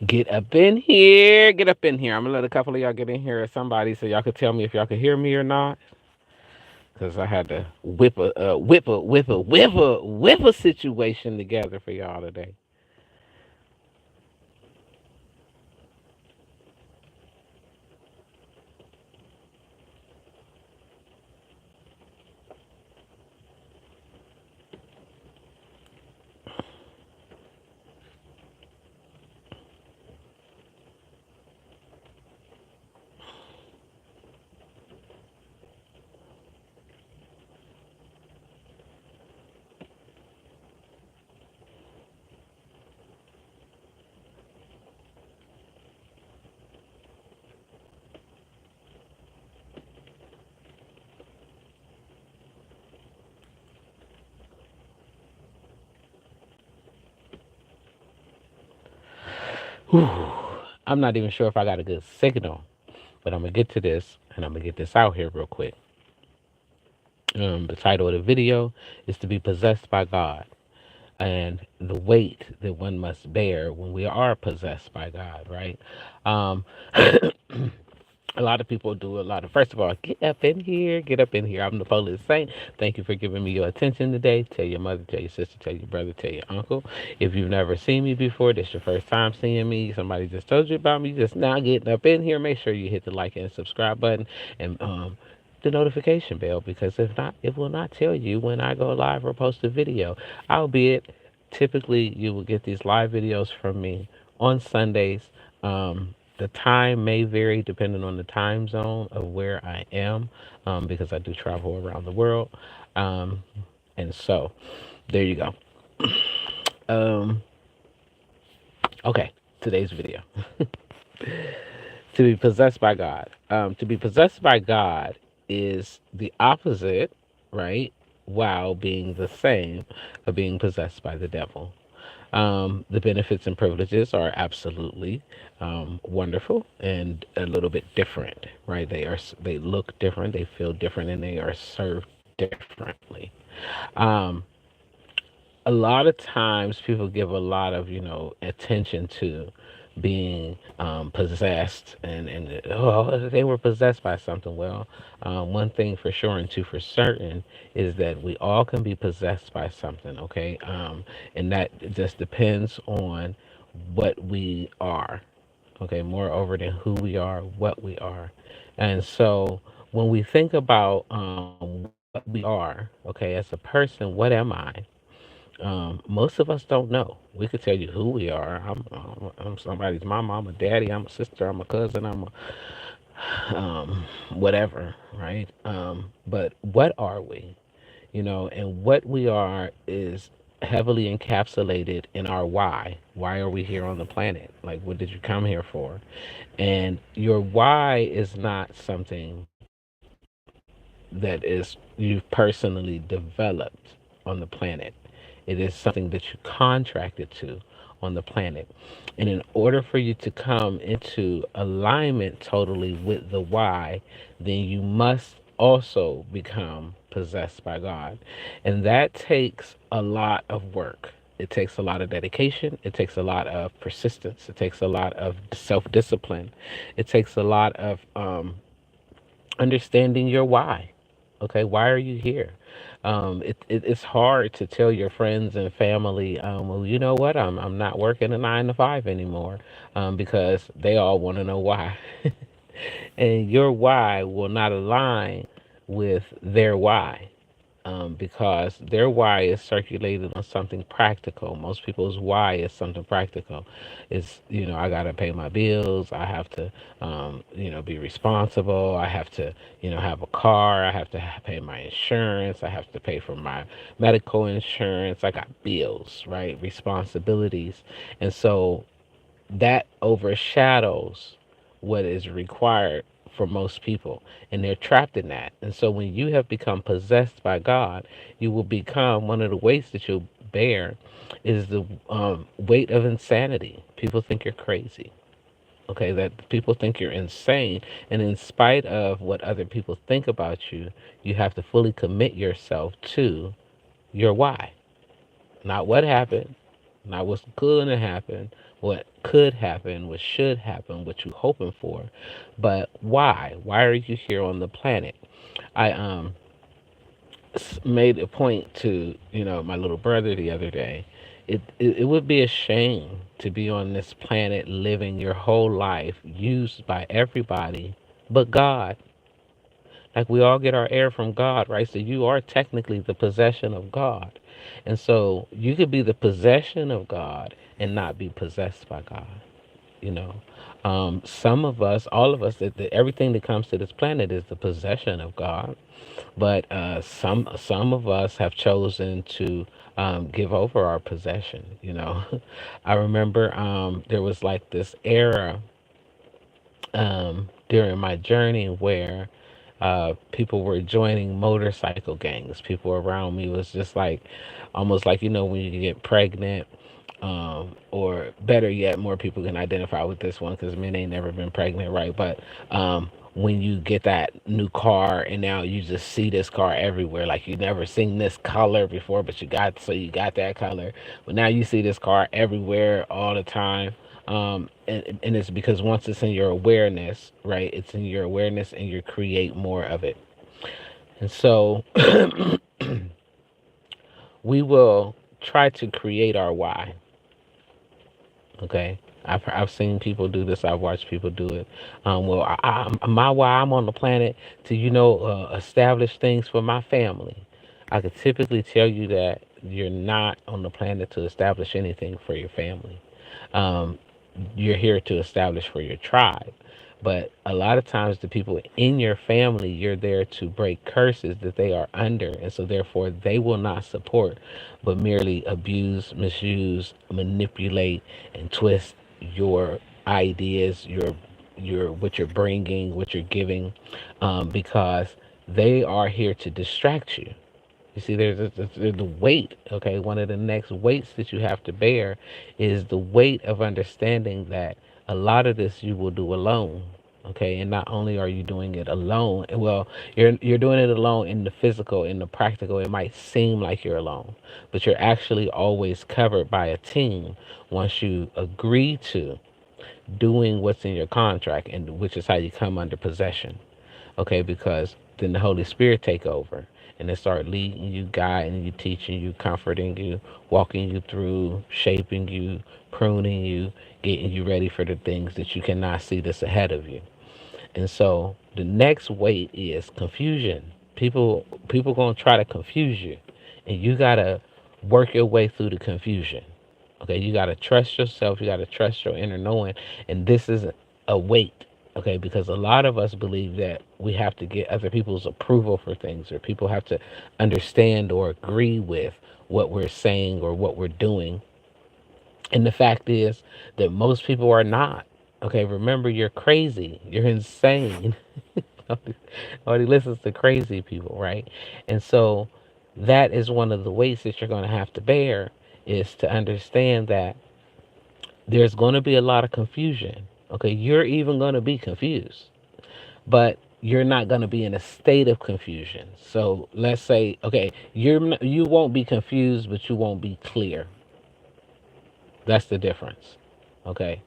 Get up in here. Get up in here. I'm gonna let a couple of y'all get in here or somebody so y'all could tell me if y'all could hear me or not. Cause I had to whip a situation together for y'all today. Whew. I'm not even sure if I got a good signal, but I'm gonna get to this and I'm gonna get this out here real quick. The title of the video is to be possessed by God and the weight that one must bear when we are possessed by God, right? Um, a lot of people do a lot of, first of all, get up in here, get up in here. I'm the police saint. Thank you for giving me your attention today. Tell your mother, tell your sister, tell your brother, tell your uncle. If you've never seen me before, this your first time seeing me, somebody just told you about me, just now getting up in here, make sure you hit the like and subscribe button and the notification bell, because if not, it will not tell you when I go live or post a video. Albeit, typically you will get these live videos from me on Sundays. The time may vary depending on the time zone of where I am, because I do travel around the world. Um, and so, there you go. Um, okay, today's video. To be possessed by God. To be possessed by God is the opposite, right? While being the same of being possessed by the devil. The benefits and privileges are absolutely wonderful and a little bit different, right? They look different, they feel different, and they are served differently. Um, a lot of times, people give a lot of attention to being possessed, and oh, they were possessed by something. Well, one thing for sure and two for certain is that we all can be possessed by something. Okay, and that just depends on what we are. Okay, moreover than who we are, what we are. And so when we think about what we are, okay, as a person, what am I? Most of us don't know. We could tell you who we are. I'm somebody's mama. I'm a daddy. I'm a sister. I'm a cousin. I'm a whatever, right? But what are we? And what we are is heavily encapsulated in our why. Why are we here on the planet? Like, what did you come here for? And your why is not something that is you've personally developed on the planet. It is something that you contracted to on the planet. And in order for you to come into alignment totally with the why, then you must also become possessed by God. And that takes a lot of work. It takes a lot of dedication. It takes a lot of persistence. It takes a lot of self discipline. It takes a lot of understanding your why. Okay, why are you here? It's hard to tell your friends and family, well, you know what, I'm not working a 9 to 5 anymore, because they all want to know why. And your why will not align with their why, because their why is circulated on something practical. Most people's why is something practical. It's, I got to pay my bills. I have to, be responsible. I have to, have a car. I have to pay my insurance. I have to pay for my medical insurance. I got bills, right? Responsibilities. And so that overshadows what is required for most people, and they're trapped in that. And so when you have become possessed by God, you will become, one of the weights that you'll bear is the weight of insanity. People think you're crazy. Okay, that people think you're insane, and in spite of what other people think about you, you have to fully commit yourself to your why. Not what happened, not what's going to happen, what could happen, what should happen, what you hoping for, but why? Why are you here on the planet? I made a point to my little brother the other day. It would be a shame to be on this planet living your whole life used by everybody but God. Like, we all get our air from God, right? So you are technically the possession of God. And so you could be the possession of God and not be possessed by God, you know. Some of us, all of us, everything that comes to this planet is the possession of God. But some of us have chosen to give over our possession. I remember there was like this era during my journey where people were joining motorcycle gangs. People around me was just like, almost like, when you get pregnant, or better yet, more people can identify with this one because men ain't never been pregnant, right? But when you get that new car and now you just see this car everywhere, like you never seen this color before, but you got that color, but now you see this car everywhere all the time. And it's because once it's in your awareness, right? It's in your awareness and you create more of it. And so we will try to create our why. Okay. I've seen people do this. I've watched people do it. Well, my why I'm on the planet to establish things for my family. I could typically tell you that you're not on the planet to establish anything for your family. Um, you're here to establish for your tribe. But a lot of times, the people in your family, you're there to break curses that they are under. And so, therefore, they will not support, but merely abuse, misuse, manipulate, and twist your ideas, what you're bringing, what you're giving, because they are here to distract you. You see, there's the weight. Okay, one of the next weights that you have to bear is the weight of understanding that a lot of this you will do alone. Okay, and not only are you doing it alone, well, you're doing it alone in the physical, in the practical. It might seem like you're alone, but you're actually always covered by a team once you agree to doing what's in your contract, and which is how you come under possession. Okay, because then the Holy Spirit take over and they start leading you, guiding you, teaching you, comforting you, walking you through, shaping you, pruning you, getting you ready for the things that you cannot see that's ahead of you. And so the next weight is confusion. People gonna try to confuse you, and you gotta work your way through the confusion. Okay, you gotta trust yourself. You gotta trust your inner knowing, and this is a weight. Okay, because a lot of us believe that we have to get other people's approval for things, or people have to understand or agree with what we're saying or what we're doing. And the fact is that most people are not. Okay, remember, you're crazy. You're insane. Nobody listens to crazy people, right? And so that is one of the weights that you're going to have to bear, is to understand that there's going to be a lot of confusion. Okay, you're even going to be confused, but you're not going to be in a state of confusion. So let's say, okay, you won't be confused, but you won't be clear. That's the difference. Okay.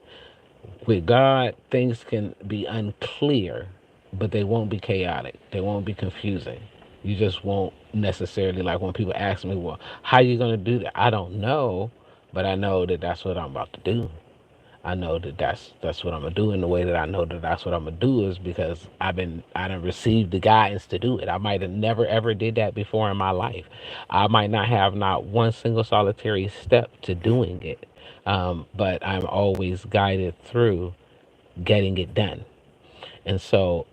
With God, things can be unclear, but they won't be chaotic. They won't be confusing. You just won't necessarily, like when people ask me, well, how are you going to do that? I don't know, but I know that that's what I'm about to do. I know that that's what I'm gonna do. In the way that I know that that's what I'm gonna do is because I done received the guidance to do it. I might have never ever did that before in my life. I might not have not one single solitary step to doing it, but I'm always guided through getting it done. And so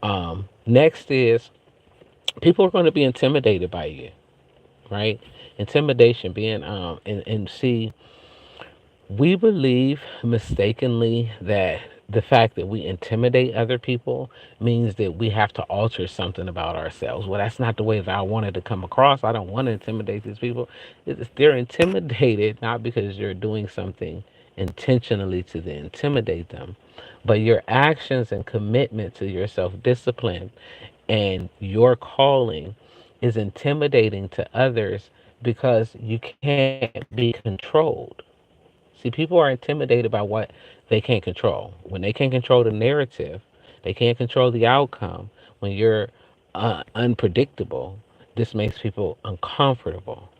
next is, people are going to be intimidated by you, right? Intimidation, being and see, we believe mistakenly that the fact that we intimidate other people means that we have to alter something about ourselves. Well, that's not the way that I wanted to come across. I don't want to intimidate these people. They're intimidated not because you're doing something intentionally to intimidate them, but your actions and commitment to your self discipline and your calling is intimidating to others because you can't be controlled. See, people are intimidated by what they can't control. When they can't control the narrative, they can't control the outcome. When you're unpredictable, this makes people uncomfortable.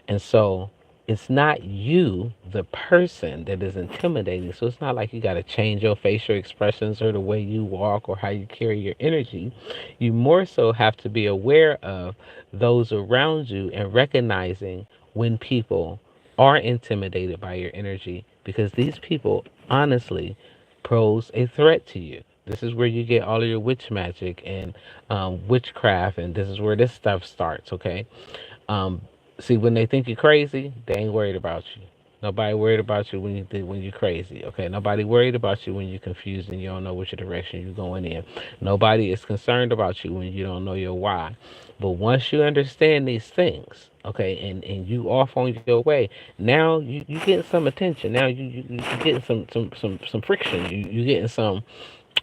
And so it's not you, the person, that is intimidating. So it's not like you got to change your facial expressions or the way you walk or how you carry your energy. You more so have to be aware of those around you and recognizing when people are intimidated by your energy, because these people honestly pose a threat to you. This is where you get all of your witch magic and witchcraft, and this is where this stuff starts, okay? Um, See, when they think you're crazy, they ain't worried about you. Nobody worried about you when you're crazy. Okay, nobody worried about you when you're confused and you don't know which direction you're going in. Nobody is concerned about you when you don't know your why. But once you understand these things, okay, and you off on your way, now you getting some attention. Now you getting some friction. You getting some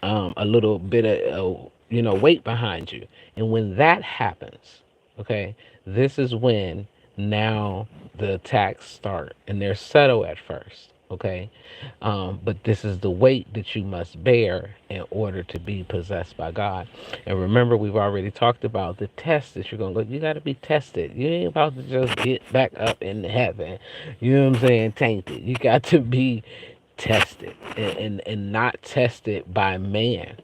a little bit of weight behind you. And when that happens, okay, this is when now the attacks start, and they're subtle at first, okay, but this is the weight that you must bear in order to be possessed by God. And remember, we've already talked about the test that you're gonna go. You got to be tested. You ain't about to just get back up in heaven, you know what I'm saying, tainted. You got to be tested, and not tested by man.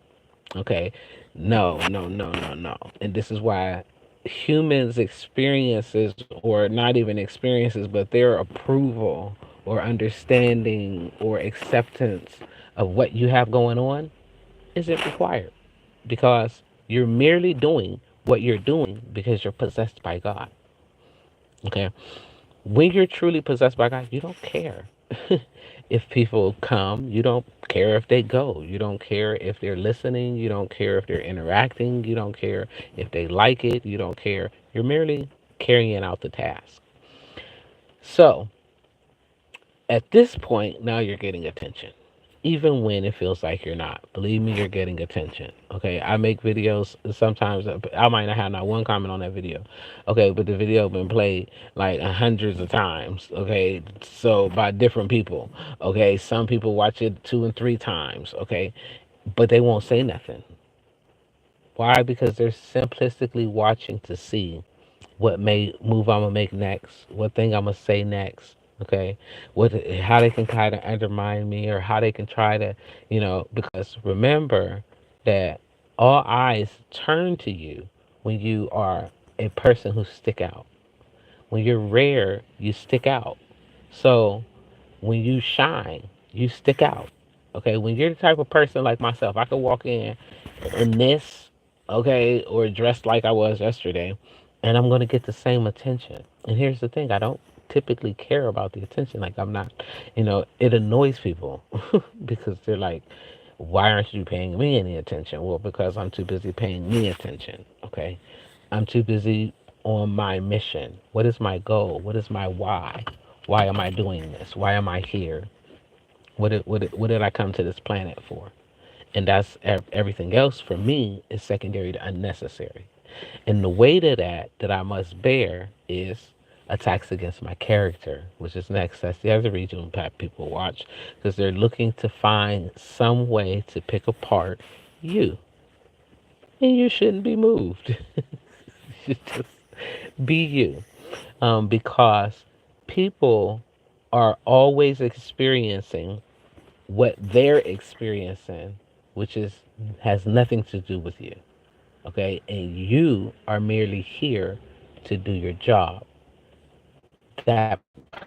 Okay. No, no, no, no, no. And this is why humans' experiences, or not even experiences, but their approval or understanding or acceptance of what you have going on isn't required, because you're merely doing what you're doing because you're possessed by God. Okay. When you're truly possessed by God, you don't care if people come. You don't care if they go. You don't care if they're listening. You don't care if they're interacting. You don't care if they like it. You don't care. You're merely carrying out the task. So at this point, now you're getting attention. Even when it feels like you're not. Believe me, you're getting attention. Okay, I make videos sometimes. I might not have not one comment on that video. Okay, but the video been played like hundreds of times. Okay, so by different people. Okay, some people watch it 2 and 3 times. Okay, but they won't say nothing. Why? Because they're simplistically watching to see what may move I'm gonna make next, what thing I'm gonna say next. Okay, what, how they can kind of undermine me, or how they can try to, because remember that all eyes turn to you when you are a person who stick out. When you're rare, you stick out. So when you shine, you stick out. Okay, when you're the type of person like myself, I could walk in this, okay, or dressed like I was yesterday, and I'm going to get the same attention. And here's the thing, I don't typically care about the attention. Like, I'm not, it annoys people because they're like, why aren't you paying me any attention? Well, because I'm too busy paying me attention, okay? I'm too busy on my mission. What is my goal? What is my why? Why am I doing this? Why am I here? What did I come to this planet for? And that's everything else for me is secondary to unnecessary. And the weight of that I must bear is attacks against my character, which is next. That's the other reason that people watch, because they're looking to find some way to pick apart you. And you shouldn't be moved. You should just be you. Because people are always experiencing what they're experiencing, which is has nothing to do with you. Okay, and you are merely here to do your job. That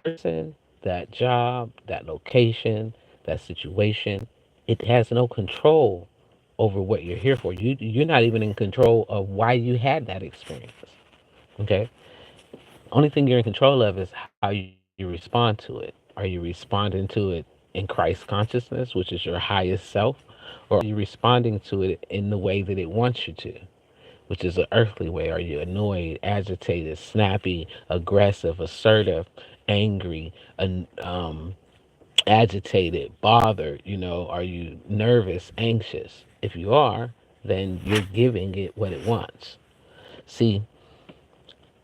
person, that job, that location, that situation, it has no control over what you're here for. You're not even in control of why you had that experience. Okay, only thing you're in control of is how you respond to it. Are you responding to it in Christ consciousness, which is your highest self, or are you responding to it in the way that it wants you to, which is an earthly way? Are you annoyed, agitated, snappy, aggressive, assertive, angry, agitated, bothered? Are you nervous, anxious? If you are, then you're giving it what it wants. See,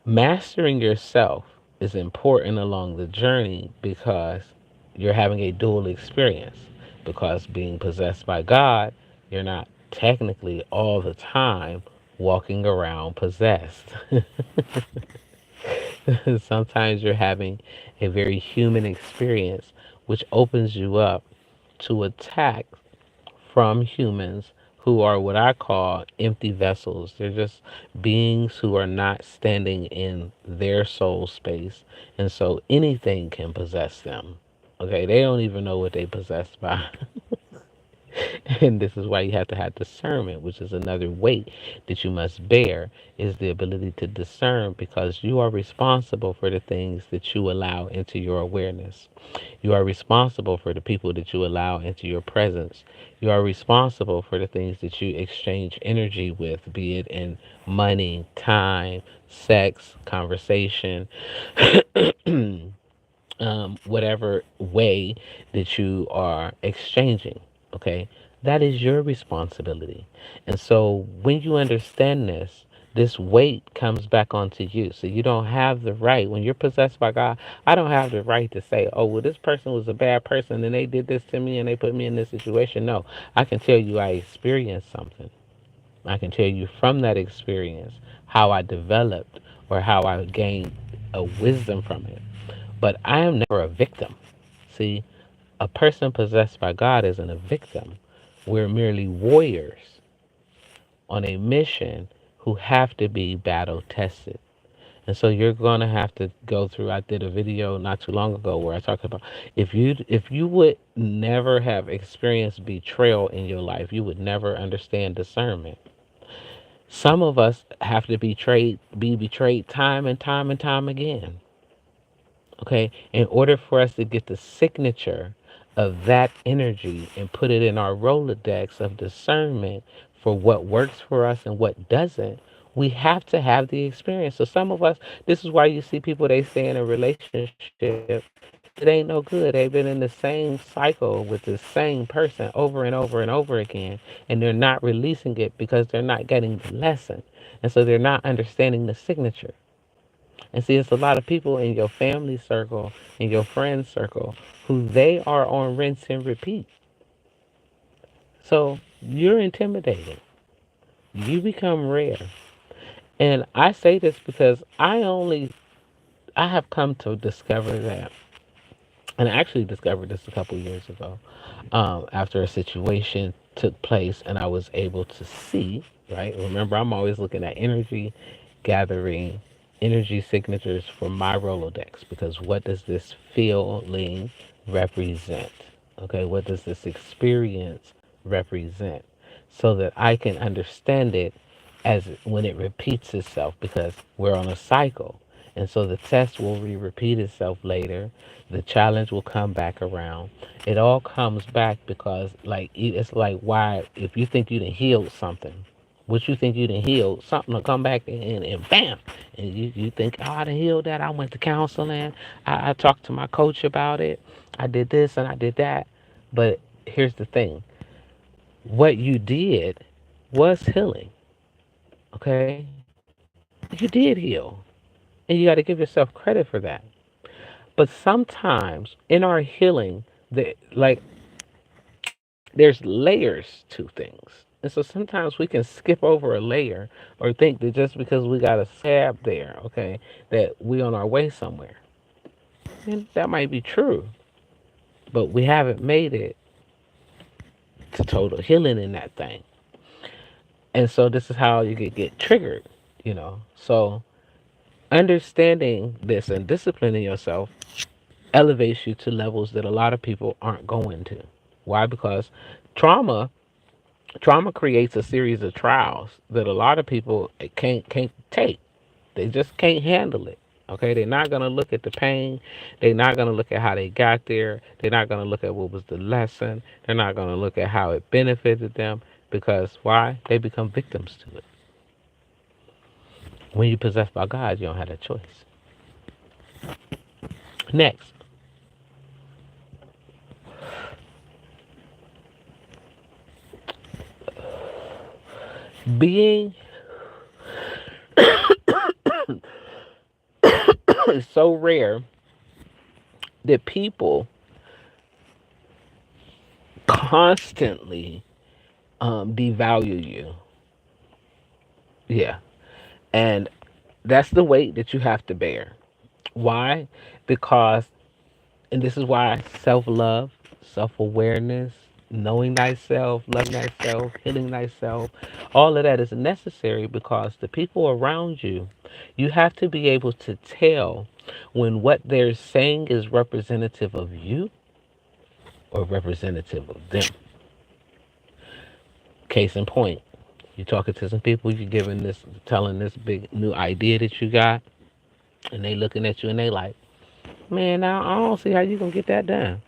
mastering yourself is important along the journey, because you're having a dual experience, because being possessed by God, you're not technically all the time walking around possessed. Sometimes you're having a very human experience, which opens you up to attack from humans who are what I call empty vessels. They're just beings who are not standing in their soul space. And so anything can possess them. Okay, they don't even know what they possessed by. And this is why you have to have discernment, which is another weight that you must bear, is the ability to discern, because you are responsible for the things that you allow into your awareness. You are responsible for the people that you allow into your presence. You are responsible for the things that you exchange energy with, be it in money, time, sex, conversation, whatever way that you are exchanging. Okay, that is your responsibility. And so when you understand this weight comes back onto you. So you don't have the right, when you're possessed by God, I don't have the right to say, oh, well, this person was a bad person and they did this to me and they put me in this situation. No, I can tell you I experienced something. I can tell you from that experience how I developed or how I gained a wisdom from it. But I am never a victim. See, a person possessed by God isn't a victim. We're merely warriors on a mission who have to be battle tested. And so you're going to have to go through. I did a video not too long ago where I talked about, if you would never have experienced betrayal in your life, you would never understand discernment. Some of us have to be betrayed time and time and time again. Okay, in order for us to get the signature of that energy and put it in our Rolodex of discernment for what works for us and what doesn't, we have to have the experience. So some of us, this is why you see people, they stay in a relationship. It ain't no good. They've been in the same cycle with the same person over and over and over again, and they're not releasing it because they're not getting the lesson. And so they're not understanding the signature. And see, it's a lot of people in your family circle, in your friend circle, who they are on rinse and repeat. So you're intimidated. You become rare. And I say this because I have come to discover that, and I actually discovered this a couple years ago, after a situation took place and I was able to see, right? Remember, I'm always looking at energy, gathering energy signatures for my Rolodex, because what does this feeling represent? Okay, what does this experience represent? So that I can understand it as when it repeats itself, because we're on a cycle. And so the test will repeat itself later. The challenge will come back around. It all comes back because, like, it's like, why, if you think you done healed something, what you think you done healed, something will come back and bam. And you think, oh, I done healed that. I went to counseling. I talked to my coach about it. I did this and I did that. But here's the thing, what you did was healing. Okay? You did heal. And you got to give yourself credit for that. But sometimes in our healing, like, there's layers to things. And so sometimes we can skip over a layer or think that just because we got a scab there, okay, that we on our way somewhere. And that might be true, but we haven't made it to total healing in that thing. And so this is how you get triggered. So understanding this and disciplining yourself elevates you to levels that a lot of people aren't going to. Why? Because trauma trauma creates a series of trials that a lot of people can't take. They just can't handle it. Okay, they're not gonna look at the pain. They're not gonna look at how they got there. They're not gonna look at what was the lesson. They're not gonna look at how it benefited them, because why? They become victims to it. When you're possessed by God, you don't have that choice. Next, being is so rare that people constantly devalue you. Yeah. And that's the weight that you have to bear. Why? Because, and this is why self love, self awareness, knowing thyself, loving thyself, healing thyself, all of that is necessary because the people around you, you have to be able to tell when what they're saying is representative of you or representative of them. Case in point, you're talking to some people, you're giving this, telling this big new idea that you got, and they looking at you and they like, man, now I don't see how you gonna get that done.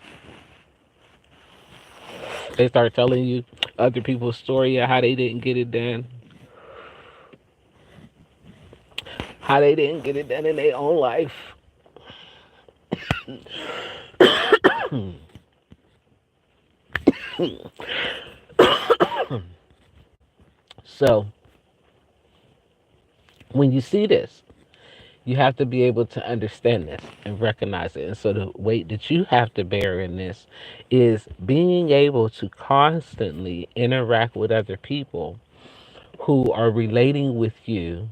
They start telling you other people's story of how they didn't get it done, how they didn't get it done in their own life. So when you see this, you have to be able to understand this and recognize it. And so the weight that you have to bear in this is being able to constantly interact with other people who are relating with you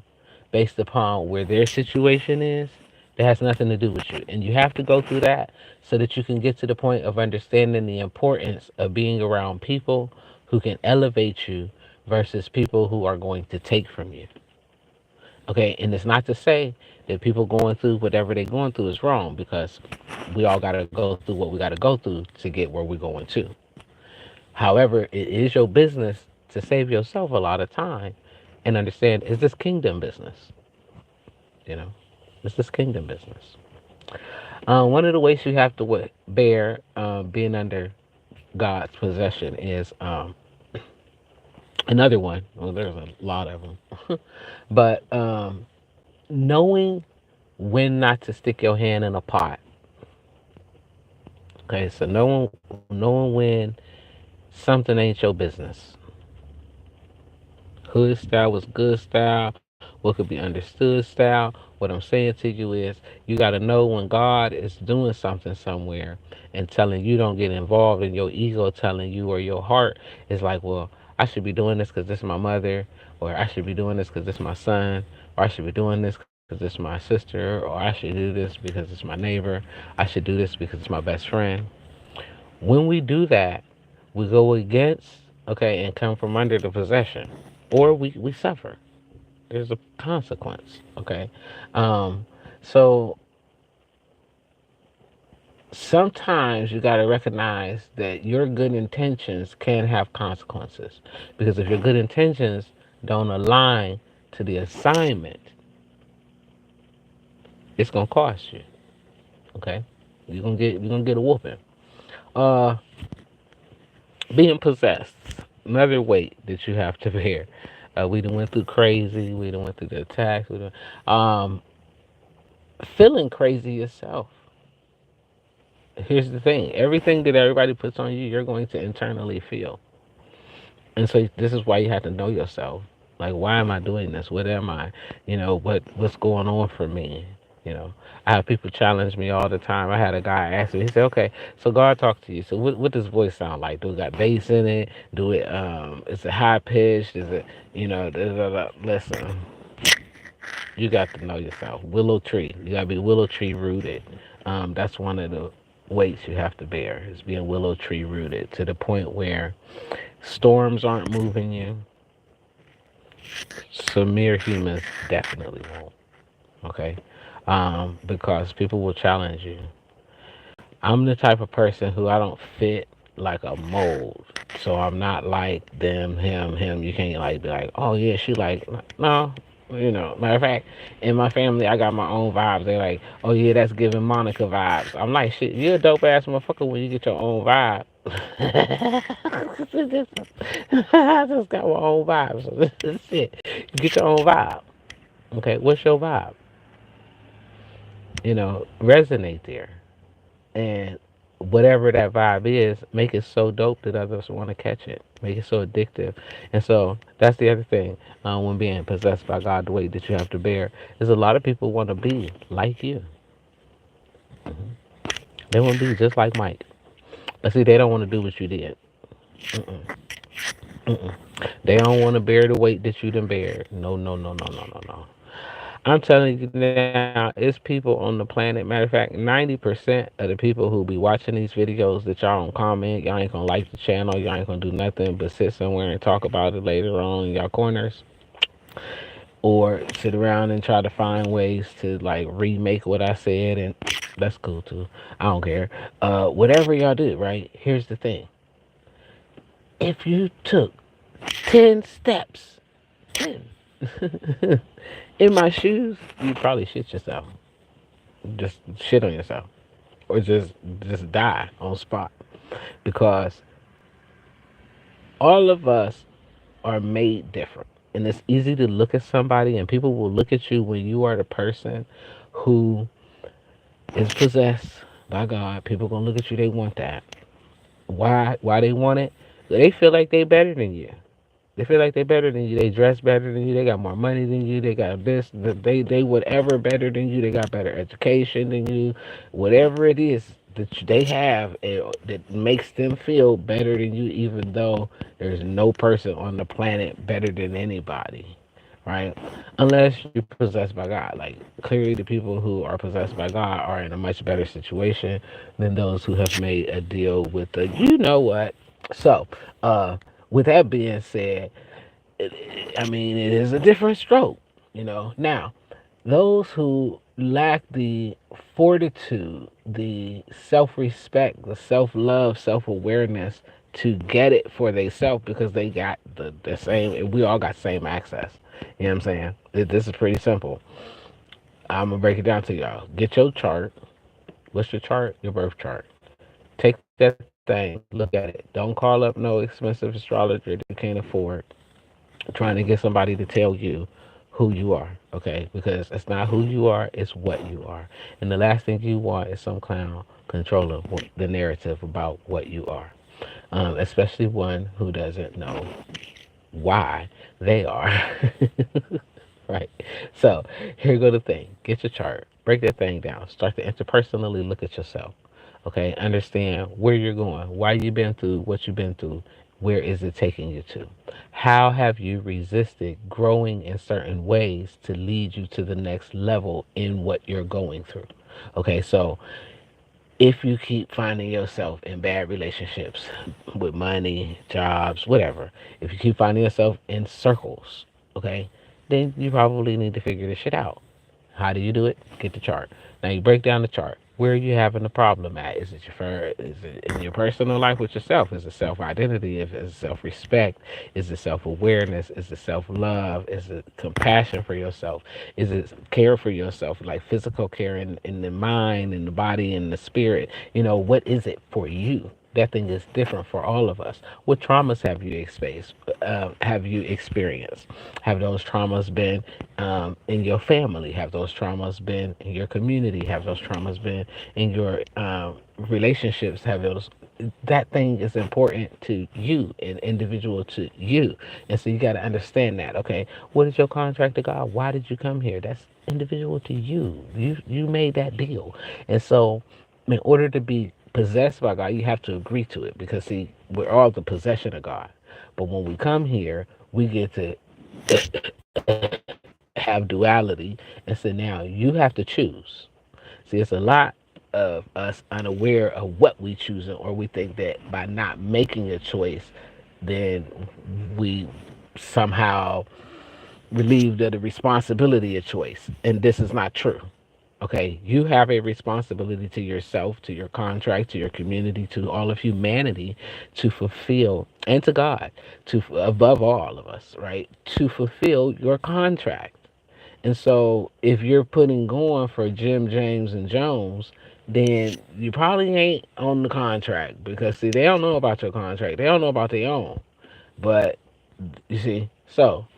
based upon where their situation is that has nothing to do with you. And you have to go through that so that you can get to the point of understanding the importance of being around people who can elevate you versus people who are going to take from you. Okay, and it's not to say that people going through whatever they're going through is wrong because we all got to go through what we got to go through to get where we're going to. However, it is your business to save yourself a lot of time and understand, is this kingdom business? You know, is this kingdom business? One of the ways you have to bear being under God's possession is another one. Well, there's a lot of them, but knowing when not to stick your hand in a pot. Okay, so knowing when something ain't your business. Hood style was good style. What could be understood style. What I'm saying to you is you got to know when God is doing something somewhere and telling you don't get involved in your ego telling you or your heart is like, well, I should be doing this because this is my mother, or I should be doing this because this is my son, or I should be doing this because this is my sister, or I should do this because it's my neighbor. I should do this because it's my best friend. When we do that, we go against, okay, and come from under the possession, or we suffer. There's a consequence, okay? Um, so sometimes you got to recognize that your good intentions can have consequences because if your good intentions don't align to the assignment, it's gonna cost you, okay? You're gonna get a whooping. Uh, Being possessed, another weight that you have to bear. We done went through crazy. We done went through the attacks. Feeling crazy yourself. Here's the thing: everything that everybody puts on you, you're going to internally feel. And so this is why you have to know yourself. Like, why am I doing this? What am I? What's going on for me? You know, I have people challenge me all the time. I had a guy ask me. He said, "Okay, so God talked to you. So what does voice sound like? Do it got bass in it? Do it is it high pitched? Is it listen? You got to know yourself. Willow tree. You got to be willow tree rooted. That's one of the weights you have to bear is being willow tree rooted to the point where storms aren't moving you. Some mere humans definitely won't. Okay, because people will challenge you. I'm the type of person who I don't fit like a mold. So I'm not like them, him. You can't like be like, oh yeah, she like no. Matter of fact, in my family, I got my own vibes. They're like, oh yeah, that's giving Monica vibes. I'm like, shit, you're a dope ass motherfucker when you get your own vibe. I just got my own vibes. So this is it. You get your own vibe. Okay, what's your vibe? Resonate there. And whatever that vibe is, make it so dope that others want to catch it. Make it so addictive. And so that's the other thing when being possessed by God, the weight that you have to bear is a lot of people want to be like you. They want to be just like Mike. But see, they don't want to do what you did. Mm-mm. Mm-mm. They don't want to bear the weight that you done bear. No, no, no, no, no, no, no. I'm telling you now, it's people on the planet. Matter of fact, 90% of the people who be watching these videos that y'all don't comment, y'all ain't gonna like the channel, y'all ain't gonna do nothing but sit somewhere and talk about it later on in y'all corners, or sit around and try to find ways to like remake what I said, and that's cool too. I don't care. Whatever y'all do, right? Here's the thing: if you took 10 steps, 10 in my shoes, you probably shit yourself. Just shit on yourself, or just die on spot, because all of us are made different. And it's easy to look at somebody, and people will look at you when you are the person who is possessed by God. People gonna look at you. They want that. Why? Why they want it? They feel like they better than you. They feel like they better than you. They dress better than you. They got more money than you. They got this. They whatever better than you. They got better education than you. Whatever it is that they have, that makes them feel better than you, even though there's no person on the planet better than anybody, right? Unless you're possessed by God. Like, clearly the people who are possessed by God are in a much better situation than those who have made a deal with the you know what. So, with that being said, I mean, it is a different stroke, you know. Now, those who lack the fortitude, the self respect, the self love, self awareness to get it for themselves, because they got the same, we all got same access. You know what I'm saying? This is pretty simple. I'm going to break it down to y'all. Get your chart. What's your chart? Your birth chart. Take that thing, look at it. Don't call up no expensive astrologer that you can't afford, trying to get somebody to tell you who you are, okay? Because it's not who you are, it's what you are. And the last thing you want is some clown controlling the narrative about what you are, especially one who doesn't know why they are. Right. So here go the thing. Get your chart. Break that thing down. Start to interpersonally look at yourself. Okay. Understand where you're going, why you've been through what you've been through. Where is it taking you to? How have you resisted growing in certain ways to lead you to the next level in what you're going through? Okay. So if you keep finding yourself in bad relationships with money, jobs, whatever, if you keep finding yourself in circles, okay, then you probably need to figure this shit out. How do you do it? Get the chart. Now you break down the chart. Where are you having the problem at? Is it is it in your personal life with yourself? Is it self identity? Is it self respect? Is it self awareness? Is it self love? Is it compassion for yourself? Is it care for yourself, like physical care in the mind and the body and the spirit? You know, what is it for you? That thing is different for all of us. What traumas have you experienced? Have you experienced? Have those traumas been in your family? Have those traumas been in your community? Have those traumas been in your relationships? Have those that thing is important to you and individual to you, and so you got to understand that. Okay, what is your contract to God? Why did you come here? That's individual to you. You made that deal, and so in order to be possessed by God, you have to agree to it, because see, we're all the possession of God. But when we come here, we get to have duality, and so now you have to choose. See, it's a lot of us unaware of what we choose, or we think that by not making a choice, then we somehow relieved of the responsibility of choice. And this is not true. Okay, you have a responsibility to yourself, to your contract, to your community, to all of humanity to fulfill, and to God, to above all of us, right? To fulfill your contract. And so if you're putting going for Jim, James, and Jones, then you probably ain't on the contract, because see, they don't know about your contract. They don't know about their own. But you see, so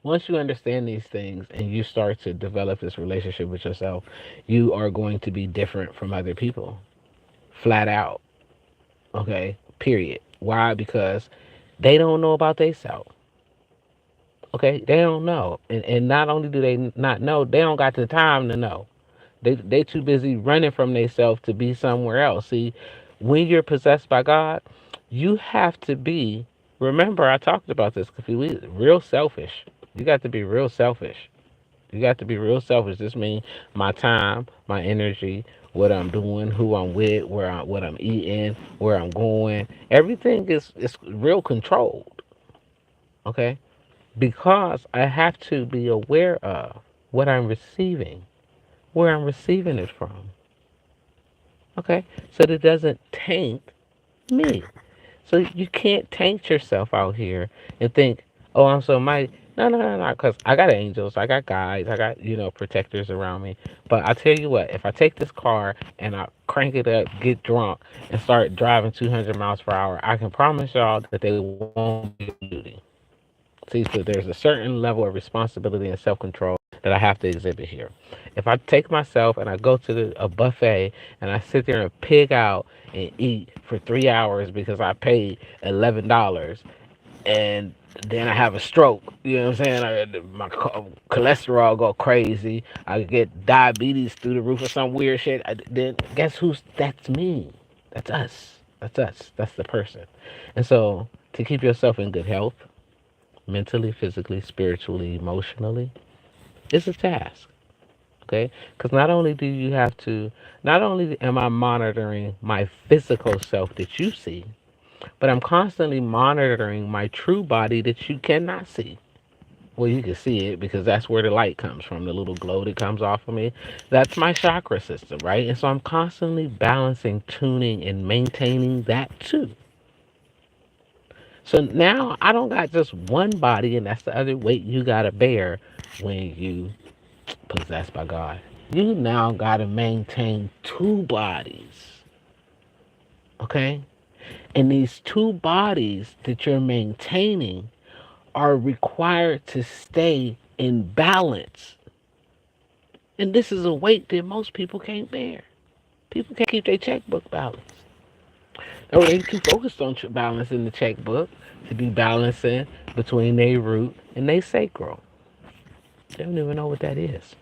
once you understand these things and you start to develop this relationship with yourself, you are going to be different from other people. Flat out. Okay? Period. Why? Because they don't know about themselves. Okay? They don't know. And not only do they not know, they don't got the time to know. They too busy running from themselves to be somewhere else. See, when you're possessed by God, You have to be, remember, I talked about this a few weeks, real selfish. You got to be real selfish. You got to be real selfish. This means my time, my energy, what I'm doing, who I'm with, what I'm eating, where I'm going. Everything is real controlled. Okay, because I have to be aware of what I'm receiving, where I'm receiving it from. Okay, so that it doesn't taint me. So you can't taint yourself out here and think, oh, I'm so mighty. No, no, no, no, because I got angels, I got guides, I got, protectors around me. But I tell you what, if I take this car and I crank it up, get drunk, and start driving 200 miles per hour, I can promise y'all that they won't be on duty. See, so there's a certain level of responsibility and self control that I have to exhibit here. If I take myself and I go to a buffet and I sit there and pig out and eat for 3 hours because I paid $11 and then I have a stroke, you know what I'm saying? My cholesterol go crazy. I get diabetes through the roof or some weird shit. Then guess who's that's me? That's us. That's us. That's the person. And so to keep yourself in good health, mentally, physically, spiritually, emotionally, it's a task. Okay? Because not only do you have to, not only am I monitoring my physical self that you see, but I'm constantly monitoring my true body that you cannot see. Well, you can see it because that's where the light comes from, the little glow that comes off of me. That's my chakra system, right? And so I'm constantly balancing, tuning, and maintaining that too. So now I don't got just one body, and that's the other weight you got to bear when you possessed by God. You now got to maintain two bodies, okay? And these two bodies that you're maintaining are required to stay in balance. And this is a weight that most people can't bear. People can't keep their checkbook balanced. Or they too focused on balancing the checkbook to be balancing between their root and their sacral. They don't even know what that is.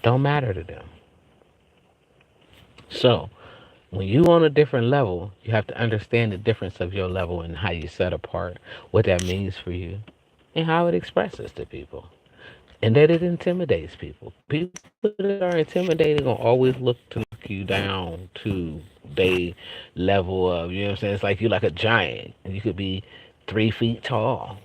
Don't matter to them. So, when you on a different level, you have to understand the difference of your level and how you set apart, what that means for you, and how it expresses to people. And that it intimidates people. People that are intimidated gonna always look to knock you down to they level of, you know what I'm saying? It's like you're like a giant and you could be 3 feet tall.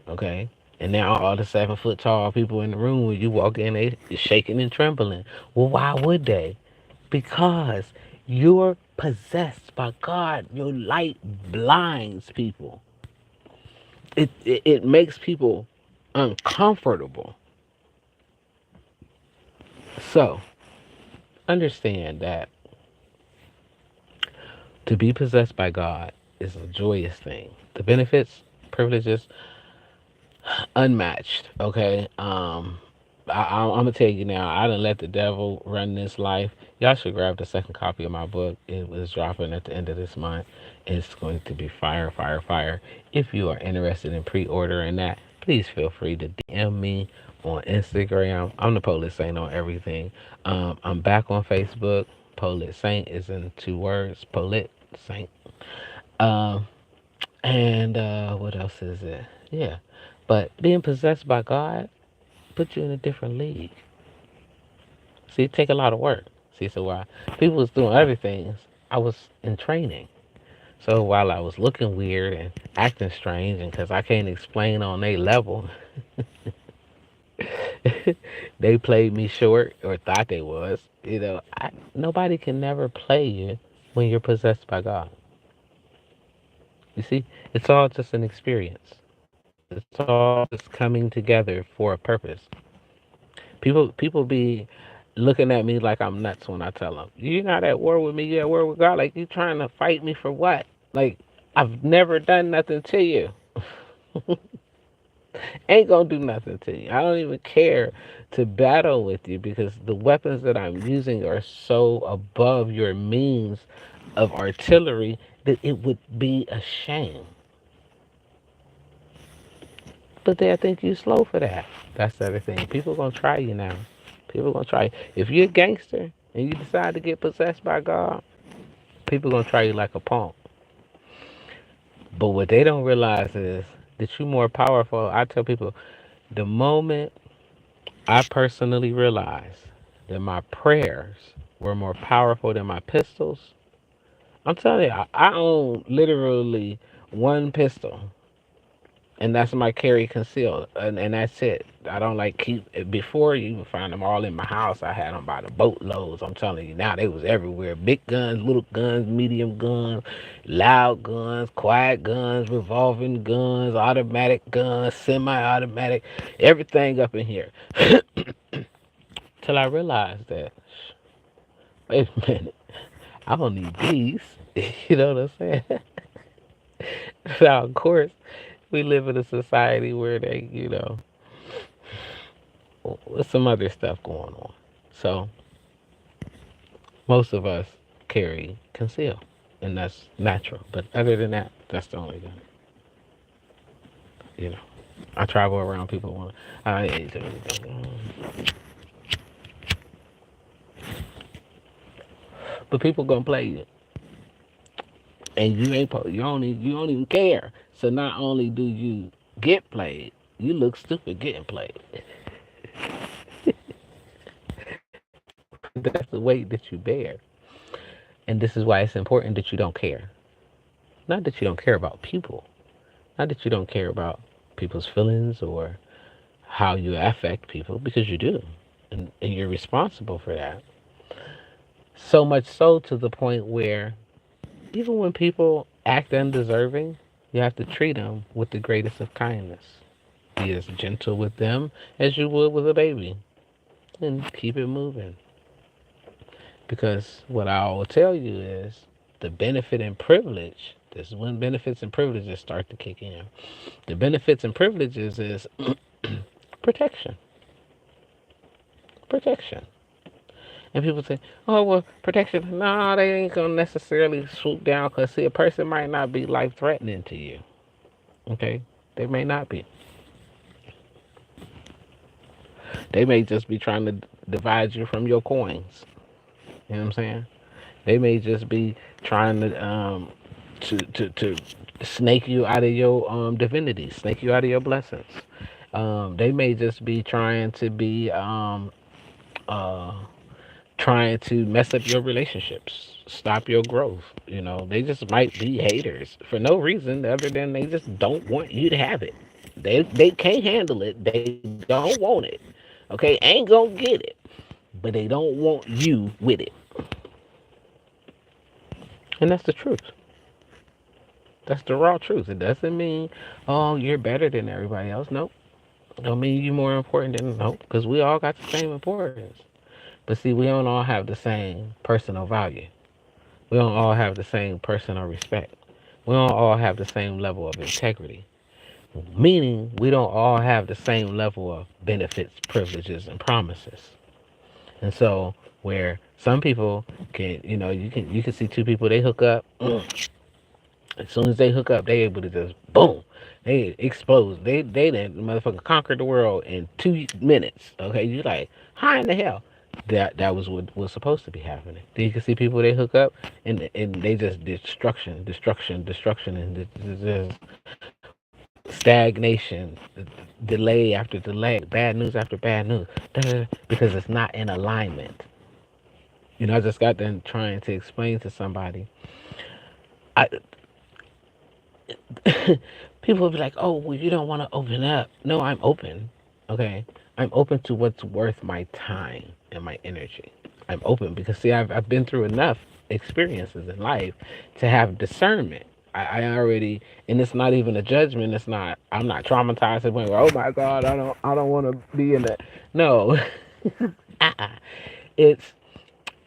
Okay? And now all the 7 foot tall people in the room when you walk in, they shaking and trembling. Well, why would they? Because you're possessed by God. Your light blinds people. It makes people uncomfortable. So understand that to be possessed by God is a joyous thing. The benefits, privileges, unmatched. Okay. I'm gonna tell you now. I done let the devil run this life. Y'all should grab the second copy of my book. It was dropping at the end of this month. It's going to be fire, fire, fire. If you are interested in pre-ordering that, please feel free to DM me on Instagram. I'm the Polit Saint on everything. I'm back on Facebook. Polit Saint is in 2 words. Polit Saint. Um, and what else is it? Yeah. But being possessed by God put you in a different league. See, it take a lot of work. See, so while people was doing other things, I was in training. So while I was looking weird and acting strange, and because I can't explain on their level, they played me short or thought they was. Nobody can never play you when you're possessed by God. You see, it's all just an experience. It's all just coming together for a purpose. People be looking at me like I'm nuts when I tell them, "You're not at war with me. You're at war with God. Like you trying to fight me for what? Like I've never done nothing to you. Ain't gonna do nothing to you. I don't even care to battle with you because the weapons that I'm using are so above your means of artillery that it would be a shame. But they think you slow for that. That's the other thing. People gonna try you now. People gonna try you. If you're a gangster and you decide to get possessed by God, people gonna try you like a punk. But what they don't realize is that you're more powerful. I tell people the moment I personally realized that my prayers were more powerful than my pistols. I'm telling you, I own literally one pistol, and that's my carry concealed, and that's it. I don't like keep before you would find them all in my house. I had them by the boatloads. I'm telling you now, they was everywhere. Big guns, little guns, medium guns, loud guns, quiet guns, revolving guns, automatic guns, semi-automatic, everything up in here. Till I realized that, wait a minute, I don't need these. You know what I'm saying? Now, of course, we live in a society where they, with some other stuff going on. So most of us carry conceal, and that's natural. But other than that, that's the only thing. You know, I travel around people want. But people gonna play you, and you don't even care. So not only do you get played, you look stupid getting played. That's the weight that you bear, and this is why it's important that you don't care. Not that you don't care about people, not that you don't care about people's feelings or how you affect people, because you do, and you're responsible for that. So much so to the point where even when people act undeserving, you have to treat them with the greatest of kindness. Be as gentle with them as you would with a baby, and keep it moving. Because what I will tell you is the benefit and privilege. This is when benefits and privileges start to kick in. The benefits and privileges is protection. Protection. And people say, oh, well, protection. No, they ain't going to necessarily swoop down because, see, a person might not be life threatening to you. Okay? They may not be. They may just be trying to divide you from your coins. You know what I'm saying? They may just be trying to snake you out of your divinity, snake you out of your blessings. They may just be uh, trying to mess up your relationships, stop your growth. They just might be haters for no reason other than they just don't want you to have it. They can't handle it. They don't want it. Okay, ain't gonna get it, but they don't want you with it, and that's the truth. That's the raw truth. It doesn't mean, oh, you're better than everybody else. Nope. Don't mean you're more important than, nope, because we all got the same importance. But see, we don't all have the same personal value. We don't all have the same personal respect. We don't all have the same level of integrity. Meaning, we don't all have the same level of benefits, privileges, and promises. And so, where some people can, you can see two people, they hook up. As soon as they hook up, they able to just boom, they explode. They then motherfucker conquered the world in 2 minutes. Okay, you like how in the hell? That was what was supposed to be happening. Then you can see people they hook up and they just destruction, destruction, destruction, and just stagnation, delay after delay, bad news after bad news, because it's not in alignment. I just got done trying to explain to somebody. I People will be like, "Oh, well, you don't want to open up." No, I'm open. Okay, I'm open to what's worth my time and my energy. I'm open because see, I've been through enough experiences in life to have discernment. I already, and it's not even a judgment. It's not. I'm not traumatized to the point where, oh my God, I don't want to be in that. No, uh-uh. it's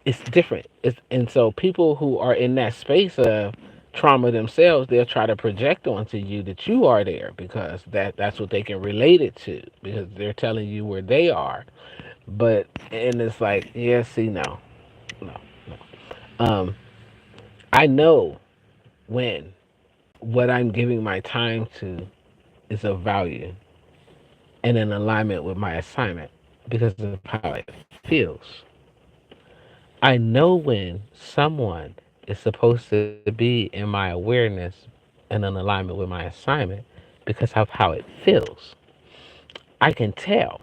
it's different. And so people who are in that space of trauma themselves, they'll try to project onto you that you are there because that's what they can relate it to because they're telling you where they are. But and it's like, yeah, see, no, no, no. I know when what I'm giving my time to is of value and in alignment with my assignment because of how it feels. I know when someone is supposed to be in my awareness and in alignment with my assignment because of how it feels. I can tell,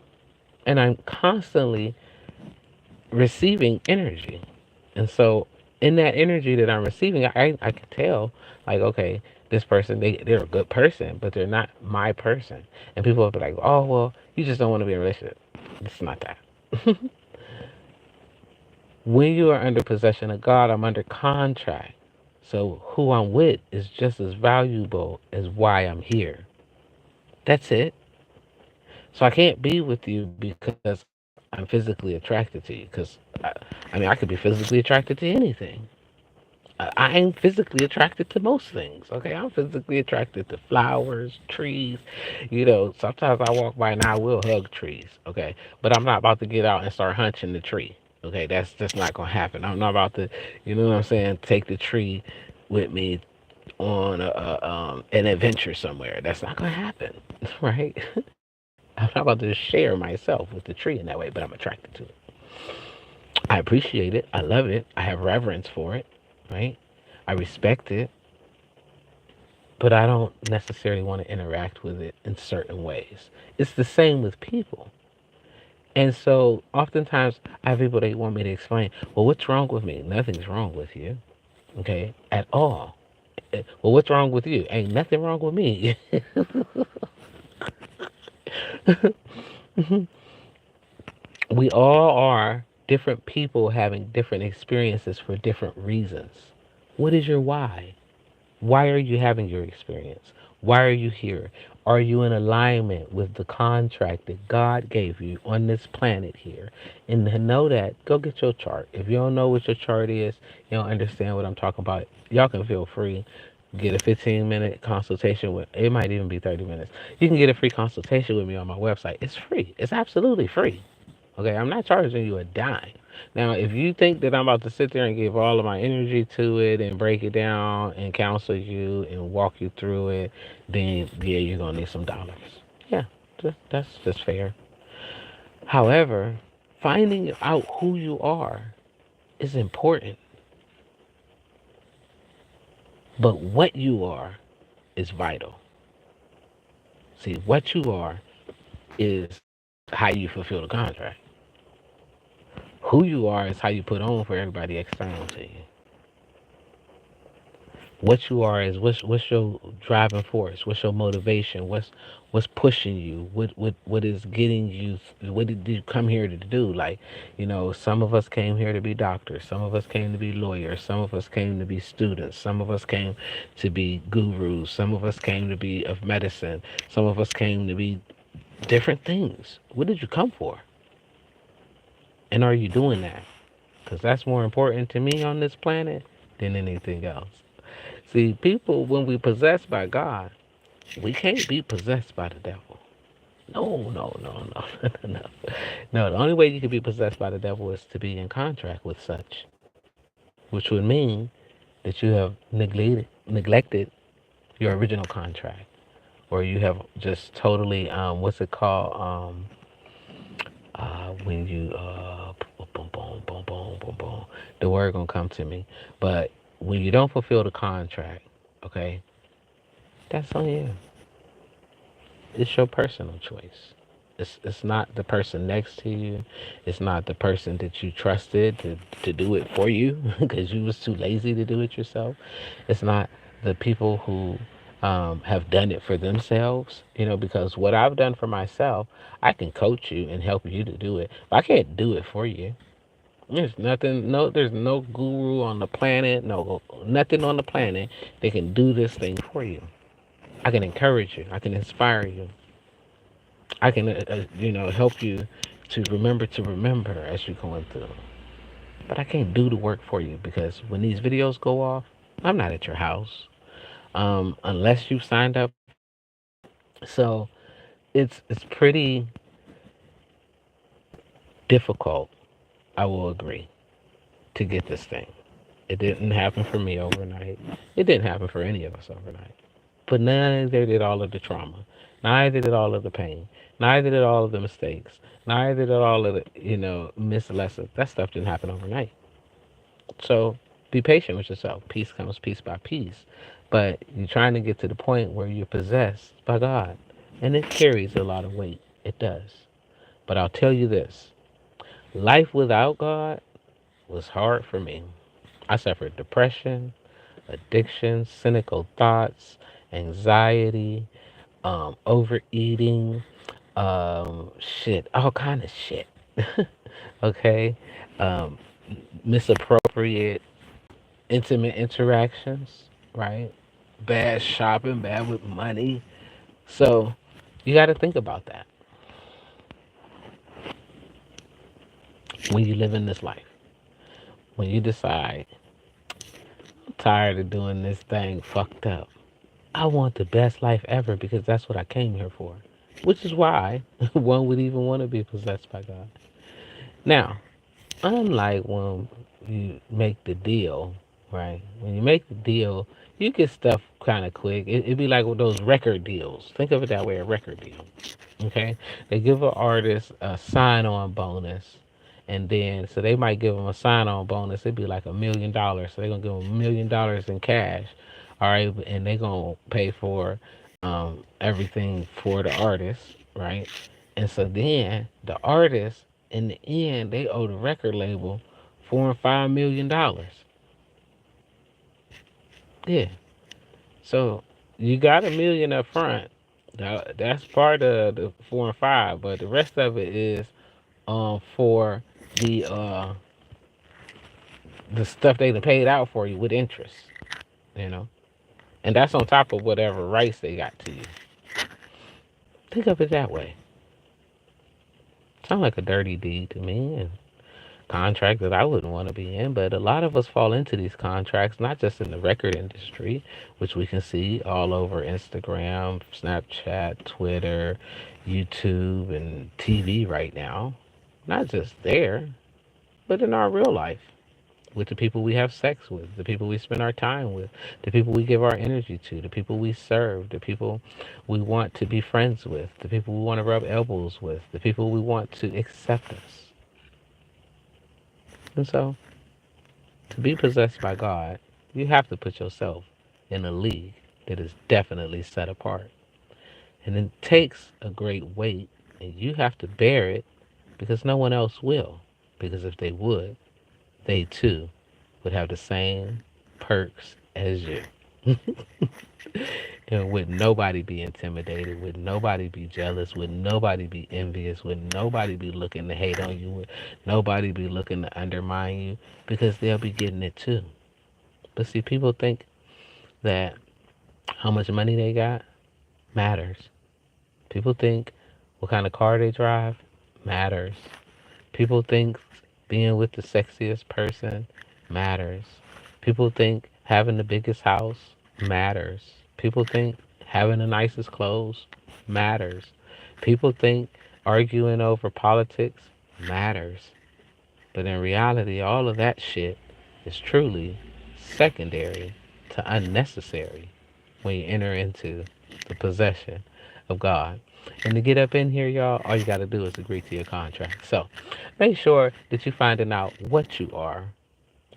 and I'm constantly receiving energy. And so in that energy that I'm receiving, I can tell like, okay, this person, they're a good person, but they're not my person. And people will be like, oh, well, you just don't want to be in a relationship. It's not that. When you are under possession of God, I'm under contract. So who I'm with is just as valuable as why I'm here. That's it. So I can't be with you because I'm physically attracted to you. Because I mean, I could be physically attracted to anything. I am physically attracted to most things. Okay, I'm physically attracted to flowers, trees. You know, sometimes I walk by and I will hug trees. Okay, but I'm not about to get out and start hunching the tree. Okay, that's just not gonna happen. I'm not about to, you know what I'm saying, take the tree with me on an adventure somewhere. That's not gonna happen, right? I'm not about to share myself with the tree in that way, but I'm attracted to it. I appreciate it. I love it. I have reverence for it, right? I respect it, but I don't necessarily want to interact with it in certain ways. It's the same with people. And so oftentimes I have people that want me to explain, well, what's wrong with me? Nothing's wrong with you, okay, at all. Well, what's wrong with you? Ain't nothing wrong with me. We all are different people having different experiences for different reasons. What is your why? Why are you having your experience? Why are you here? Are you in alignment with the contract that God gave you on this planet here? And to know that, go get your chart. If you don't know what your chart is, you don't understand what I'm talking about, y'all can feel free. Get a 15-minute consultation with, it might even be 30 minutes. You can get a free consultation with me on my website. It's free. It's absolutely free. Okay, I'm not charging you a dime. Now, if you think that I'm about to sit there and give all of my energy to it and break it down and counsel you and walk you through it, then yeah, you're gonna need some dollars. Yeah, that's just fair. However, finding out who you are is important, but what you are is vital. See, what you are is how you fulfill the contract. Who you are is how you put on for everybody external to you. What you are is what's your driving force, what's your motivation, what's pushing you, what is getting you, what did you come here to do? Like, you know, some of us came here to be doctors, some of us came to be lawyers, some of us came to be students, some of us came to be gurus, some of us came to be of medicine, some of us came to be different things. What did you come for, and are you doing that? Because that's more important to me on this planet than anything else. See, people, when we possessed by God, we can't be possessed by the devil. No, no, no, no, no, no. No, the only way you can be possessed by the devil is to be in contract with such, which would mean that you have neglected your original contract, or you have just totally, what's it called? When you, boom, boom, boom, boom, boom, boom, boom. The word gonna come to me, but when you don't fulfill the contract, okay, that's on you. It's your personal choice. It's not the person next to you. It's not the person that you trusted to do it for you because you was too lazy to do it yourself. It's not the people who have done it for themselves. You know, because what I've done for myself, I can coach you and help you to do it, but I can't do it for you. There's nothing, no, there's no guru on the planet, no, nothing on the planet that can do this thing for you. I can encourage you. I can inspire you. I can, help you to remember as you're going through. But I can't do the work for you because when these videos go off, I'm not at your house unless you signed up. So it's pretty difficult. I will agree to get this thing. It didn't happen for me overnight. It didn't happen for any of us overnight. But neither did all of the trauma. Neither did all of the pain. Neither did all of the mistakes. Neither did all of the, missed lessons. That stuff didn't happen overnight. So Be patient with yourself. Peace comes piece by piece. But you're trying to get to the point where you're possessed by God. And it carries a lot of weight. It does. But I'll tell you this, life without God was hard for me. I suffered depression, addiction, cynical thoughts, anxiety, overeating, shit, all kind of shit. Okay, um, misappropriate intimate interactions, right? Bad shopping, bad with money. So you got to think about that when you live in this life. When you decide, I'm tired of doing this thing fucked up. I want the best life ever because that's what I came here for. Which is why one would even want to be possessed by God. Now, unlike when you make the deal, right? When you make the deal, you get stuff kind of quick. It'd be like with those record deals. Think of it that way, a record deal. Okay? They give an artist a sign on bonus. And then, so they might give them a sign on bonus. It'd be like $1 million. So they're going to give them $1 million in cash. All right. And they're going to pay for everything for the artist. Right. And so then the artist, in the end, they owe the record label $4 and $5 million. Yeah. So you got $1 million up front. That's part of the 4 and 5, but the rest of it is for the uh the stuff they done paid out for you with interest, you know, and that's on top of whatever rights they got to you. Think of it that way. Sound like a dirty deed to me, and contract that I wouldn't want to be in. But a lot of us fall into these contracts, not just in the record industry, which we can see all over Instagram, Snapchat, Twitter, YouTube, and TV right now. Not just there, but in our real life, with the people we have sex with, the people we spend our time with, the people we give our energy to, the people we serve, the people we want to be friends with, the people we want to rub elbows with, the people we want to accept us. And so, to be possessed by God, you have to put yourself in a league that is definitely set apart. And it takes a great weight, and you have to bear it because no one else will. Because if they would, they too would have the same perks as you. And would nobody be intimidated? Would nobody be jealous? Would nobody be envious? Would nobody be looking to hate on you? Would nobody be looking to undermine you? Because they'll be getting it too. But see, people think that how much money they got matters. People think what kind of car they drive matters. People think being with the sexiest person matters. People think having the biggest house matters. People think having the nicest clothes matters. People think arguing over politics matters. But in reality, all of that shit is truly secondary to unnecessary when you enter into the possession of God. And to get up in here, y'all, all you got to do is agree to your contract. So make sure that you're finding out what you are,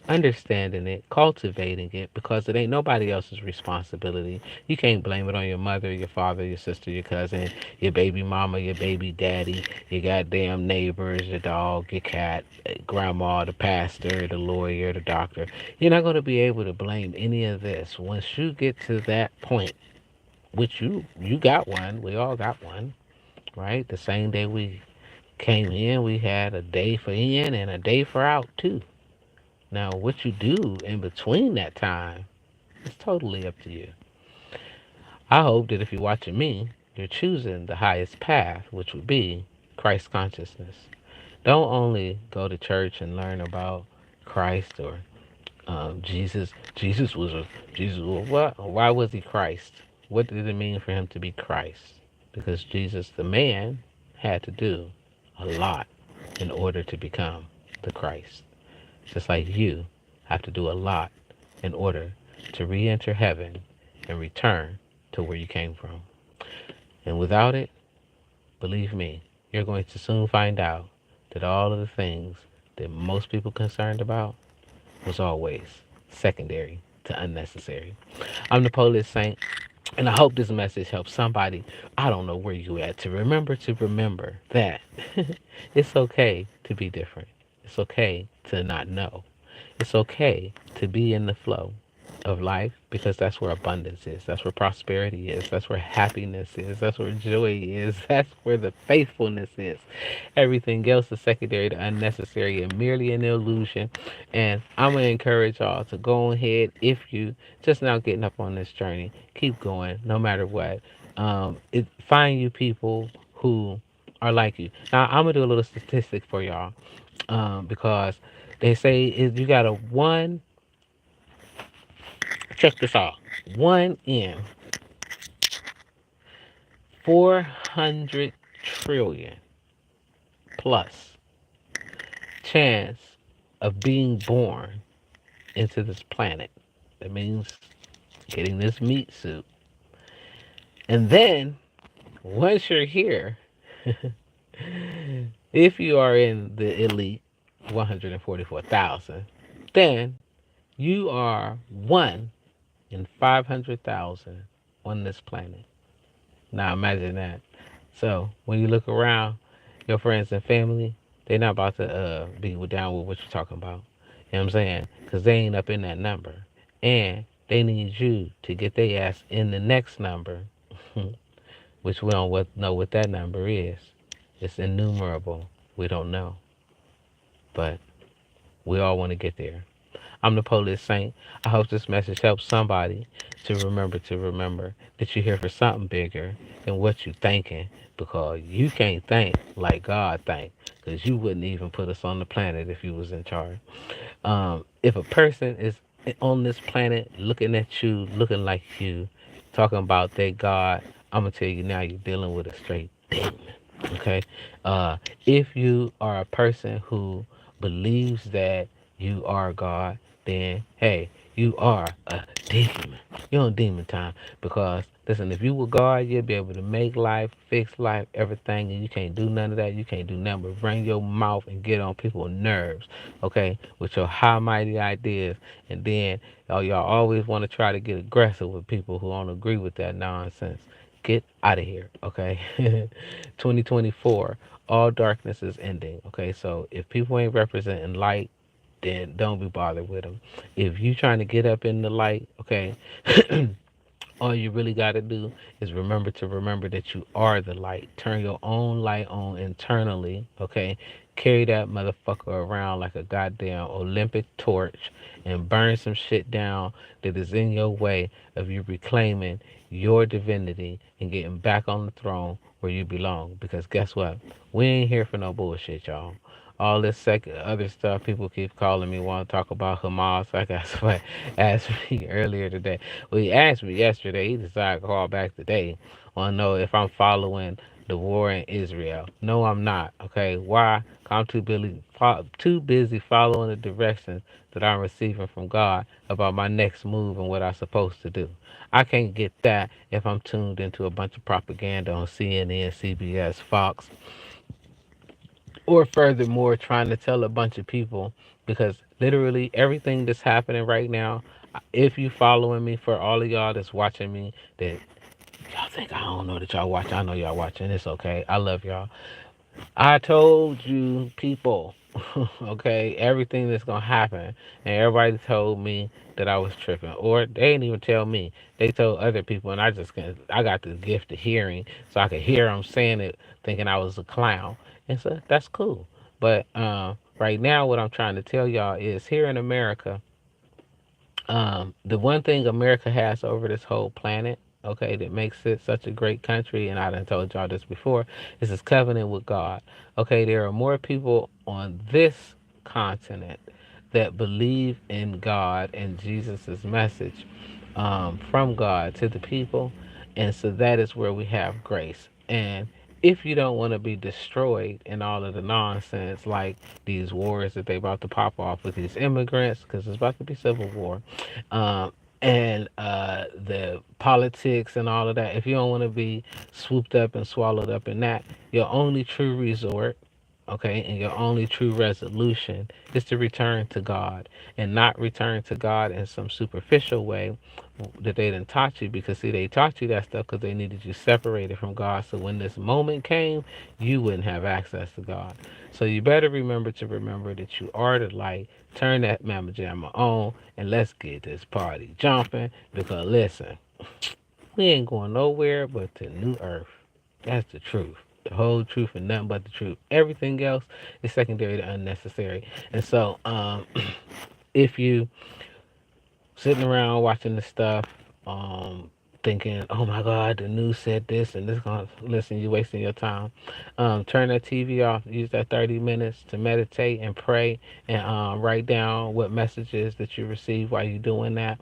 understanding it, cultivating it, because it ain't nobody else's responsibility. You can't blame it on your mother, your father, your sister, your cousin, your baby mama, your baby daddy, your goddamn neighbors, your dog, your cat, grandma, the pastor, the lawyer, the doctor. You're not going to be able to blame any of this once you get to that point, which you got one. We all got one, right? The same day we came in, we had a day for in and a day for out too. Now, what you do in between that time is totally up to you. I hope that if you're watching me, you're choosing the highest path, which would be Christ consciousness. Don't only go to church and learn about Christ or Jesus. Jesus. What? Why was he Christ? What did it mean for him to be Christ? Because Jesus, the man, had to do a lot in order to become the Christ. Just like you have to do a lot in order to re enter heaven and return to where you came from. And without it, believe me, you're going to soon find out that all of the things that most people concerned about was always secondary to unnecessary. I'm the Polish Saint, and I hope this message helps somebody. I don't know where you at to remember that it's okay to be different. It's okay to not know. It's okay to be in the flow of life because that's where abundance is. That's where prosperity is. That's where happiness is. That's where joy is. That's where the faithfulness is. Everything else is secondary to unnecessary and merely an illusion. And I'm going to encourage y'all to go ahead if you just now getting up on this journey. Keep going no matter what. Find you people who are like you. Now, I'm going to do a little statistic for y'all because they say if you got a one, check this out, 1 in 400 trillion plus chance of being born into this planet. That means getting this meat suit. And then once you're here, if you are in the elite 144,000, then you are one in 500,000 on this planet. Now imagine that. So when you look around, your friends and family, they're not about to be down with what you're talking about. You know what I'm saying? Because they ain't up in that number. And they need you to get their ass in the next number, which we don't know what that number is. It's innumerable. We don't know. But we all want to get there. I'm the Polish Saint. I hope this message helps somebody to remember that you're here for something bigger than what you're thinking because you can't think like God think because you wouldn't even put us on the planet if you was in charge. If a person is on this planet looking at you, looking like you, talking about their God, I'm gonna tell you now you're dealing with a straight demon. Okay, if you are a person who believes that you are God, then hey, you are a demon. You're on demon time because listen, if you were God, you'd be able to make life, fix life, everything, and you can't do none of that. You can't do nothing but run your mouth and get on people's nerves, okay, with your high mighty ideas, and then y'all always want to try to get aggressive with people who don't agree with that nonsense. Get out of here, okay? 2024, all darkness is ending, okay? So if people ain't representing light, then don't be bothered with them. If you trying to get up in the light, okay, all you really got to do is remember that you are the light. Turn your own light on internally, okay? Carry that motherfucker around like a goddamn Olympic torch and burn some shit down that is in your way of you reclaiming your divinity and getting back on the throne where you belong. Because guess what? We ain't here for no bullshit, y'all. All this other stuff people keep calling me, want to talk about Hamas. Like I somebody asked me earlier today. Well, he asked me yesterday. He decided to call back today. Want to know if I'm following the war in Israel? No, I'm not. Okay, why? 'Cause I'm too busy following the directions that I'm receiving from God about my next move and what I'm supposed to do. I can't get that if I'm tuned into a bunch of propaganda on CNN, CBS, Fox, or furthermore trying to tell a bunch of people because literally everything that's happening right now, if you following me, for all of y'all that's watching me, that y'all think I don't know that y'all watch, I know y'all watching, it's okay, I love y'all. I told you people, okay, everything that's gonna happen, and everybody told me that I was tripping, or they didn't even tell me. They told other people, and I got the gift of hearing, so I could hear them saying it, thinking I was a clown, and so that's cool. But right now, what I'm trying to tell y'all is here in America, the one thing America has over this whole planet, okay, that makes it such a great country, and I done told y'all this before, is this covenant with God. Okay, there are more people on this continent that believe in God and Jesus's message from God to the people, and so that is where we have grace. And if you don't want to be destroyed in all of the nonsense like these wars that they about to pop off with these immigrants, because it's about to be civil war, and the politics and all of that, if you don't want to be swooped up and swallowed up in that, your only true resort, Okay, and your only true resolution is to return to God, and not return to God in some superficial way that they didn't taught you, because see, they taught you that stuff because they needed you separated from God, so when this moment came, you wouldn't have access to God. So you better remember that you are the light. Turn that mamma jamma on, and let's get this party jumping, because listen, we ain't going nowhere but to new earth. That's the truth. The whole truth and nothing but the truth. Everything else is secondary to unnecessary. And so, if you sitting around watching the stuff, thinking, "Oh my God, the news said this and this," gonna listen, you wasting your time. Turn that TV off. Use that 30 minutes to meditate and pray, and write down what messages that you receive while you're doing that.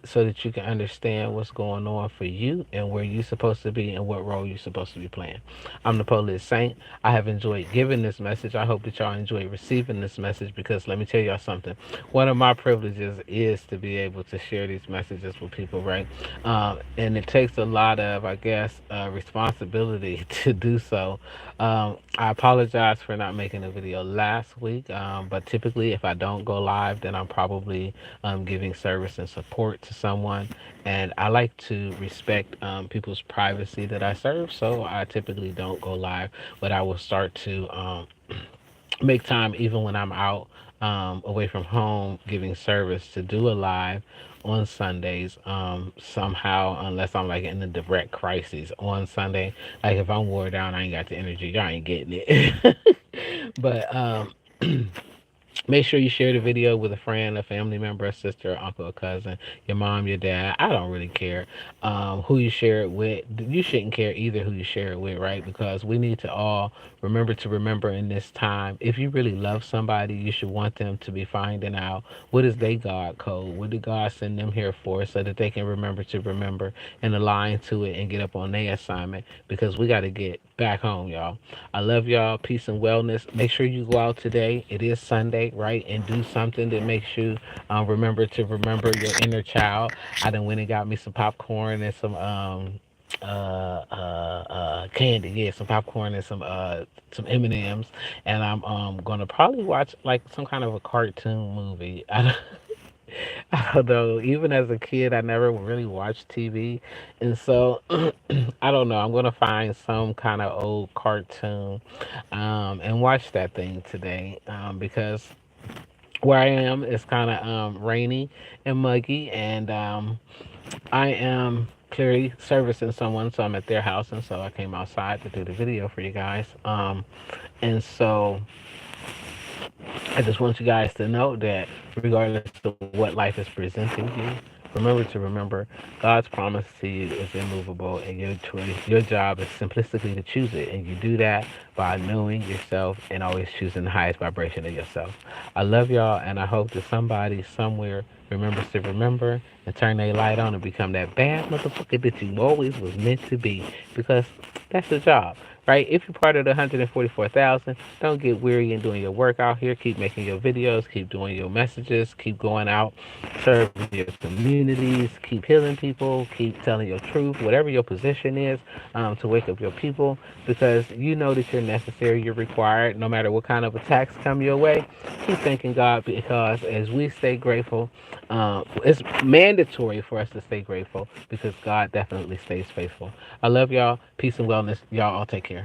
So that you can understand what's going on for you and where you're supposed to be and what role you're supposed to be playing. I'm the Police Saint. I have enjoyed giving this message. I hope that y'all enjoy receiving this message, because let me tell y'all something. One of my privileges is to be able to share these messages with people, right? And it takes a lot of, I guess, responsibility to do so. I apologize for not making a video last week, but typically, if I don't go live, then I'm probably giving service and support to someone. And I like to respect people's privacy that I serve, so I typically don't go live, but I will start to make time even when I'm out away from home giving service to do a live on Sundays somehow, unless I'm like in a direct crisis on Sunday. Like if I'm wore down, I ain't got the energy, y'all ain't getting it. But make sure you share the video with a friend, a family member, a sister, uncle, a cousin, your mom, your dad. I don't really care who you share it with. You shouldn't care either who you share it with, right? Because we need to all remember in this time. If you really love somebody, you should want them to be finding out what is their God code. What did God send them here for, so that they can remember and align to it and get up on their assignment. Because we got to get back home, y'all. I love y'all. Peace and wellness. Make sure you go out today. It is Sunday, right? And do something that makes you remember your inner child. I done went and got me some popcorn and candy. Yeah, some popcorn and some M&Ms. And I'm gonna probably watch like some kind of a cartoon movie. I don't know. Even as a kid, I never really watched TV, and so I don't know. I'm gonna find some kind of old cartoon, and watch that thing today, because where I am is kind of rainy and muggy, and I am clearly servicing someone, so I'm at their house, and so I came outside to do the video for you guys. And so I just want you guys to know that regardless of what life is presenting you, remember God's promise to you is immovable, and your choice, your job is simplistically to choose it, and you do that by knowing yourself and always choosing the highest vibration of yourself. I love y'all, and I hope that somebody somewhere remembers to remember and turn their light on and become that bad motherfucker that you always was meant to be, because that's the job. Right? If you're part of the 144,000, don't get weary in doing your work out here. Keep making your videos, keep doing your messages, keep going out, serving your communities, keep healing people, keep telling your truth, whatever your position is, to wake up your people, because you know that you're necessary, you're required, no matter what kind of attacks come your way. Keep thanking God, because as we stay grateful, it's mandatory for us to stay grateful, because God definitely stays faithful. I love y'all. Peace and wellness. Y'all all take care.